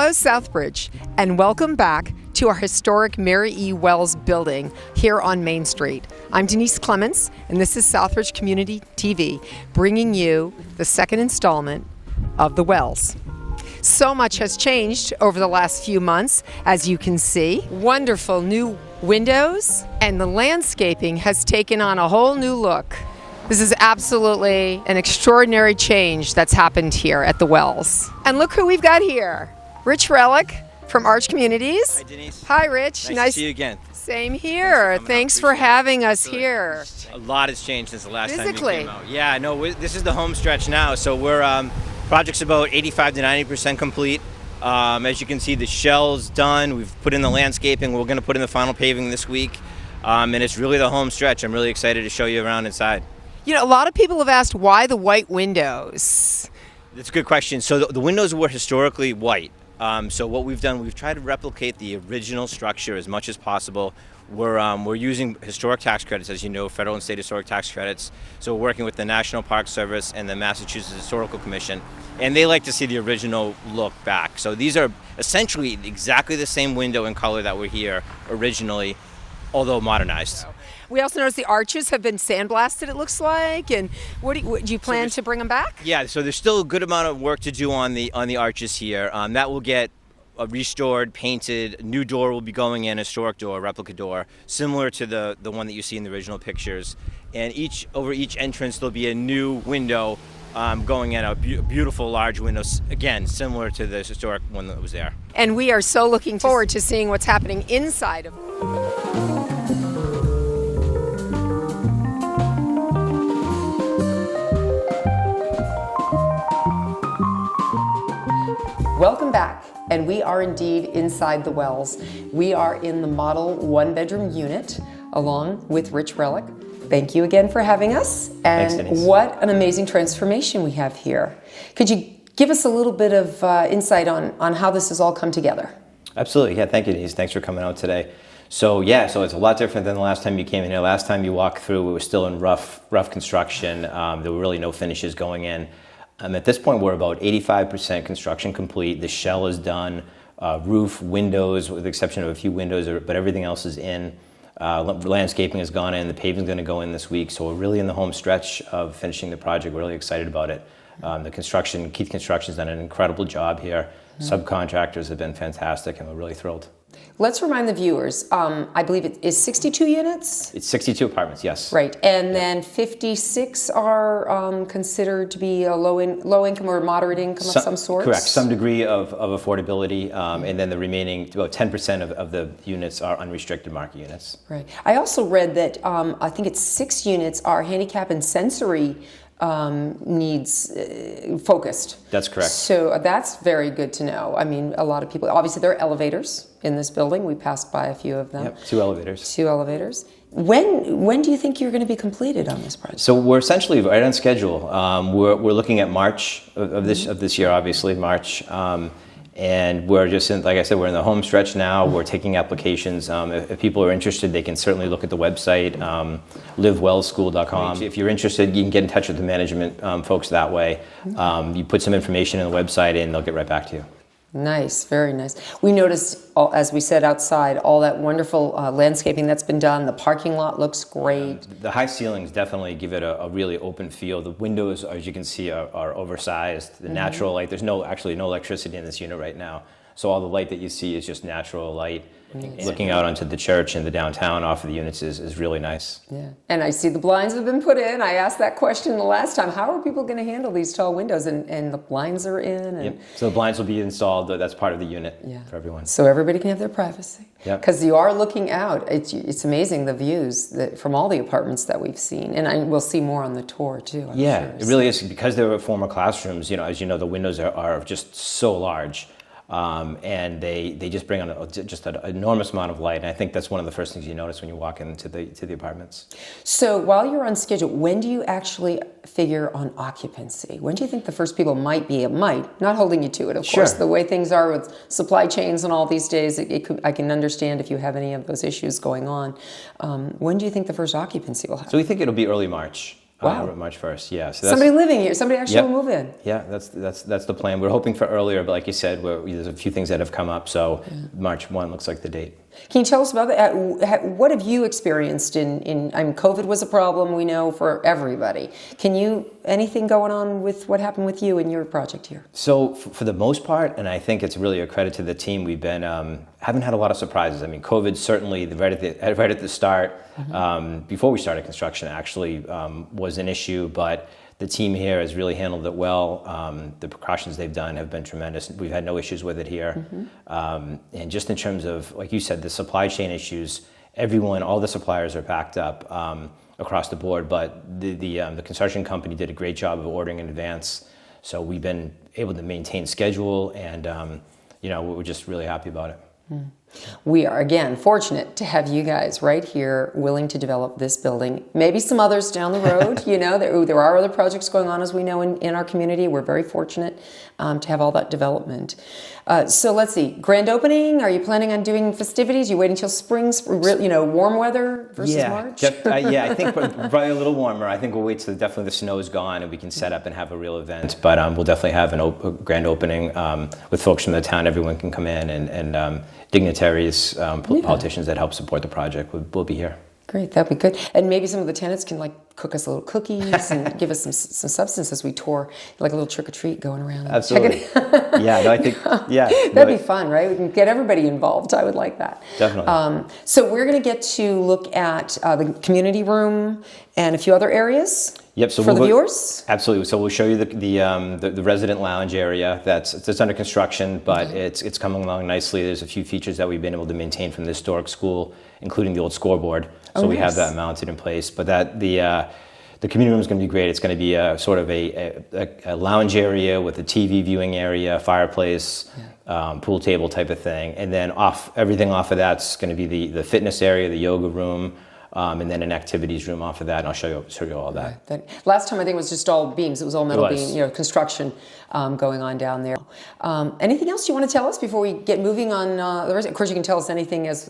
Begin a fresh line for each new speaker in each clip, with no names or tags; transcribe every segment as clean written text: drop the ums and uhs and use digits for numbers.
Hello, Southbridge, and welcome back to our historic Mary E. Wells building here on Main Street. I'm Denise Clemence, and this is Southbridge Community TV, bringing you the second installment of The Wells. So much has changed over the last few months, as you can see. Wonderful new windows, and the landscaping has taken on a whole new look. This is absolutely an extraordinary change that's happened here at the Wells. And look who we've got here. Rich Relic from Arch Communities.
Hi, Denise.
Hi, Rich.
Nice to see you again.
Same here. Thanks for having us here.
A lot has changed since the last time you
Physically.
came out. Yeah, no, this is the home stretch now. So we're project's about 85 to 90% complete. As you can see, the shell's done. We've put in the landscaping. We're going to put in the final paving this week, and it's really the home stretch. I'm really excited to show you around inside.
You know, a lot of people have asked why the white windows.
That's a good question. So the windows were historically white. So what we've done, we've tried to replicate the original structure as much as possible. We're using historic tax credits, as you know, federal and state historic tax credits. So we're working with the National Park Service and the Massachusetts Historical Commission, and they like to see the original look back. So these are essentially exactly the same window and color that were here originally, although modernized.
We also noticed the arches have been sandblasted, it looks like. And do you plan to bring them back?
Yeah, so there's still a good amount of work to do on the arches here. That will get restored, painted. New door will be going in, a historic door, a replica door, similar to the one that you see in the original pictures. And over each entrance there'll be a new window going in, a beautiful large window, again, similar to the historic one that was there.
And we are so looking forward to seeing what's happening inside of Welcome back, and we are indeed inside the Wells. We are in the model one-bedroom unit along with Rich Relic. Thank you again for having us. And
Thanks, Denise.
What an amazing transformation we have here. Could you give us a little bit of insight on how this has all come together?
Absolutely, yeah, thank you, Denise. Thanks for coming out today. So it's a lot different than the last time you came in here. Last time you walked through, it was still in rough construction. There were really no finishes going in. At this point, we're about 85% construction complete. The shell is done, roof, windows, with the exception of a few windows, but everything else is in. Landscaping has gone in, the paving is going to go in this week, so we're really in the home stretch of finishing the project. We're really excited about it. Keith Construction's done an incredible job here. Subcontractors have been fantastic, and we're really thrilled.
Let's remind the viewers, I believe it is 62 units?
It's 62 apartments, yes.
Right, and then 56 are considered to be a low income or moderate income of some sort?
Correct, some degree of affordability, and then the remaining, about 10% of the units are unrestricted market units.
Right. I also read that I think it's 6 units are handicap and sensory needs focused.
That's correct.
So that's very good to know. I mean, a lot of people, obviously there are elevators in this building. We passed by a few of them.
Yep, 2 elevators.
2 elevators. When do you think you're going to be completed on this project?
So we're essentially right on schedule. We're looking at March of this year, obviously March. And we're just like I said, we're in the home stretch now. We're taking applications. If people are interested, they can certainly look at the website, livewellschool.com. If you're interested, you can get in touch with the management folks that way. You put some information in the website and they'll get right back to you.
Nice, very nice. We noticed, as we said outside, all that wonderful landscaping that's been done. The parking lot looks great.
The high ceilings definitely give it a really open feel. The windows, as you can see, are oversized. The natural light, there's actually no electricity in this unit right now. So all the light that you see is just natural light. Looking out onto the church and the downtown off of the units is really nice.
Yeah, and I see the blinds have been put in. I asked that question the last time. How are people going to handle these tall windows? And the blinds are in. And
yep. So the blinds will be installed. That's part of the unit for everyone.
So everybody can have their privacy.
Yep.
Because you are looking out. It's amazing the views from all the apartments that we've seen. And we'll see more on the tour too, I'm sure.
It really is. Because they were former classrooms, as you know, the windows are just so large. And they just bring on just an enormous amount of light, and I think that's one of the first things you notice when you walk into the apartments.
So while you're on schedule, when do you actually figure on occupancy? When do you think the first people might, not holding you to it, of course, the way things are with supply chains and all these days, I can understand if you have any of those issues going on. When do you think the first occupancy will happen?
So we think it'll be early March.
Wow.
March 1st. Yeah. So
Somebody living here. Somebody actually will move in.
Yeah, that's the plan. We're hoping for earlier, but like you said, there's a few things that have come up. So March 1 looks like the date.
Can you tell us about that? What have you experienced I mean, COVID was a problem, we know, for everybody. Anything going on with what happened with you and your project here?
So for the most part, and I think it's really a credit to the team, we've been, haven't had a lot of surprises. I mean, COVID certainly, right at the start, before we started construction actually, was an issue, but the team here has really handled it well. The precautions they've done have been tremendous. We've had no issues with it here. And just in terms of, like you said, the supply chain issues, all the suppliers are backed up across the board, but the construction company did a great job of ordering in advance. So we've been able to maintain schedule, and we're just really happy about it.
We are, again, fortunate to have you guys right here willing to develop this building. Maybe some others down the road. There are other projects going on, as we know, in our community. We're very fortunate to have all that development. So let's see. Grand opening, are you planning on doing festivities? You waiting until spring, warm weather versus March?
I think probably a little warmer. I think we'll wait till definitely the snow is gone and we can set up and have a real event. But we'll definitely have a grand opening with folks from the town. Everyone can come in, and dignitaries, politicians that help support the project will be here.
Great, that'd be good. And maybe some of the tenants can cook us little cookies and give us some substance as we tour, like a little trick or treat going around.
Absolutely. I think
that'd be fun, right? We can get everybody involved. I would like that.
Definitely.
So we're going to get to look at the community room and a few other areas.
Yep. So
for the viewers.
Absolutely. So we'll show you the resident lounge area that's under construction, but it's coming along nicely. There's a few features that we've been able to maintain from the historic school, including the old scoreboard. So we have that mounted in place. But the community room is going to be great. It's going to be sort of a lounge area with a TV viewing area, fireplace, pool table type of thing, and then everything off of that's going to be the fitness area, the yoga room. And then an activities room off of that, and I'll show you all that.
Last time I think it was just all beams. It was all metal beam, construction going on down there. Anything else you want to tell us before we get moving on the rest? Of course, you can tell us anything as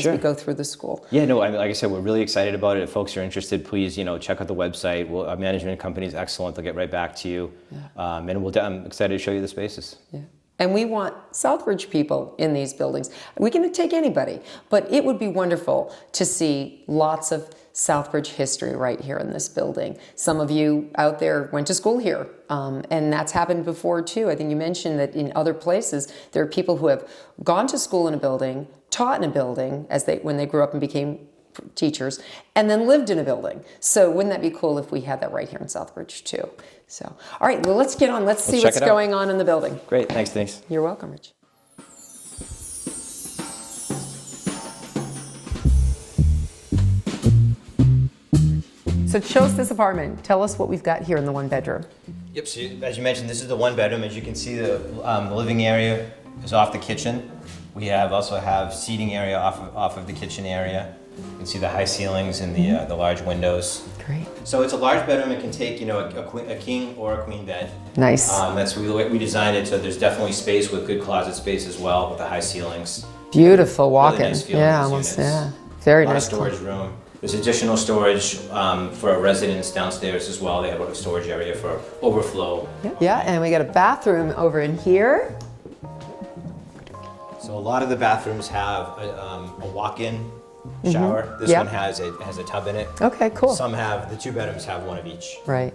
we go through the school.
Yeah, no, like I said, we're really excited about it. If folks are interested, please, check out the website. Our management company is excellent. They'll get right back to you. And I'm excited to show you the spaces.
Yeah. And we want Southbridge people in these buildings. We can take anybody, but it would be wonderful to see lots of Southbridge history right here in this building. Some of you out there went to school here, and that's happened before too. I think you mentioned that in other places, there are people who have gone to school in a building, taught in a building when they grew up and became teachers, and then lived in a building. So wouldn't that be cool if we had that right here in Southbridge too? So, all right, well, let's get on. Let's see what's going on in the building.
Great, thanks, Denise.
You're welcome, Rich. So show us this apartment. Tell us what we've got here in the one bedroom.
Yep, so as you mentioned, this is the one bedroom. As you can see, the living area is off the kitchen. We also have seating area off of the kitchen area. You can see the high ceilings and the large windows.
Great.
So it's a large bedroom. It can take a king or a queen bed.
Nice.
That's the way we designed it. So there's definitely space with good closet space as well with the high ceilings.
Beautiful walk-in.
Really nice almost.
Yeah. Very nice.
A lot of storage room. There's additional storage for residents downstairs as well. They have a storage area for overflow.
Yeah, and we got a bathroom over in here.
So a lot of the bathrooms have a walk-in shower. This one has a tub in it.
Okay, cool.
The 2 bedrooms have one of each.
Right.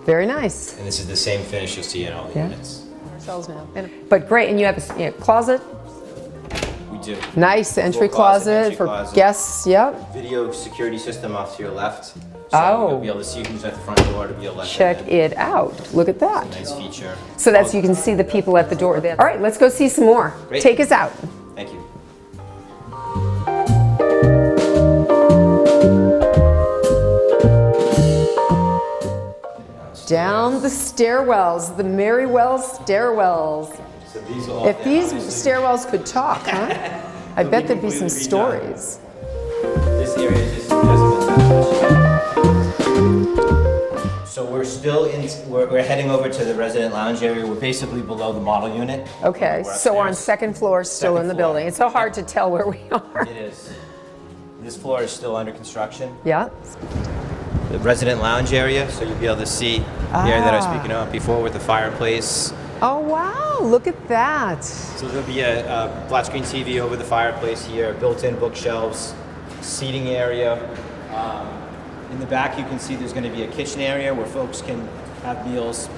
Very nice.
And this is the same finish you'll see in all the units.
Ourselves now. But great, and you have a closet.
We do.
Nice entry closet for guests. Yep.
Video security system off to your left. So you'll be able to see who's at the front door to be able to
check it out. Look at that.
It's a nice feature.
So you can see the people at the door there. All right, let's go see some more.
Great.
Take us out.
Thank you.
Down the stairwells, the Mary Wells stairwells.
So
if these stairwells could talk, huh? I bet there'd be some stories.
This area just hasn't been touched. So we're heading over to the resident lounge area. We're basically below the model unit.
Okay, so we're on second floor, still in the building. It's so hard to tell where we are.
It is. This floor is still under construction.
Yeah.
the resident lounge area, so you'll be able to see the area that I was speaking of before with the fireplace.
Oh, wow, look at that.
So there'll be a flat screen TV over the fireplace here, built-in bookshelves, seating area. In the back you can see there's going to be a kitchen area where folks can have meals.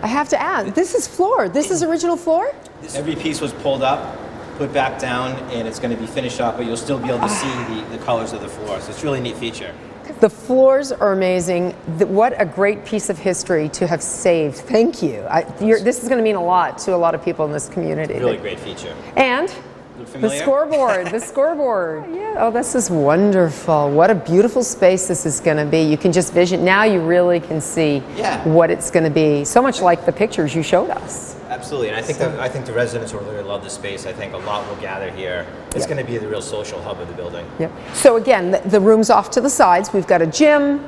I have to add, this is floor. This is original floor?
Every piece was pulled up, put back down, and it's going to be finished off, but you'll still be able to see the colors of the floor. So it's a really neat feature.
The floors are amazing. What a great piece of history to have saved. Thank you. This is going to mean a lot to a lot of people in this community.
Really great feature.
And
Look
the
familiar?
scoreboard, the scoreboard. Yeah. Oh, this is wonderful. What a beautiful space this is going to be. You can just vision. Now you really can see what it's going to be. So much like the pictures you showed us.
Absolutely, and I think the residents will really love the space. I think a lot will gather here. It's going to be the real social hub of the building.
Yep. So again, the rooms off to the sides. We've got a gym.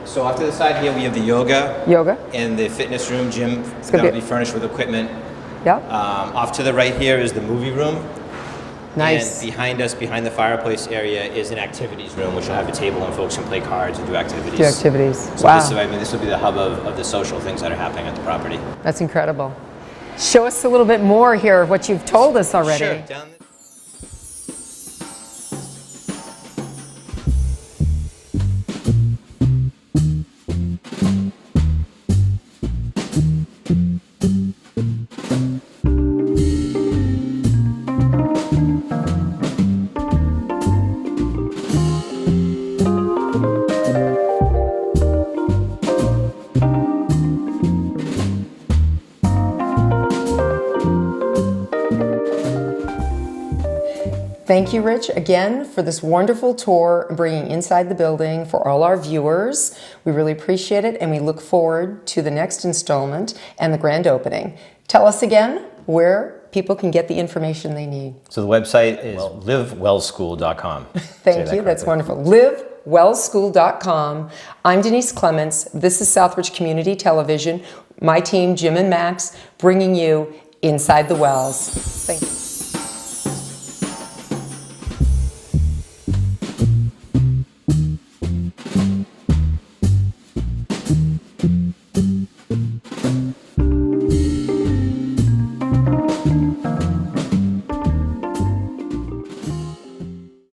So off to the side here, we have the yoga. And the fitness room, gym. That'll be furnished with equipment.
Yep.
Off to the right here is the movie room.
Nice.
And behind us, behind the fireplace area, is an activities room, which will have a table and folks can play cards and do activities.
So
wow. This will be the hub of the social things that are happening at the property.
That's incredible. Show us a little bit more here of what you've told us already.
Sure. Down there.
Thank you, Rich, again for this wonderful tour bringing inside the building for all our viewers. We really appreciate it, and we look forward to the next installment and the grand opening. Tell us again where people can get the information they need.
So the website is livewellschool.com.
Thank you. That's wonderful. livewellschool.com. I'm Denise Clemence. This is Southbridge Community Television. My team, Jim and Max, bringing you Inside the Wells. Thank you.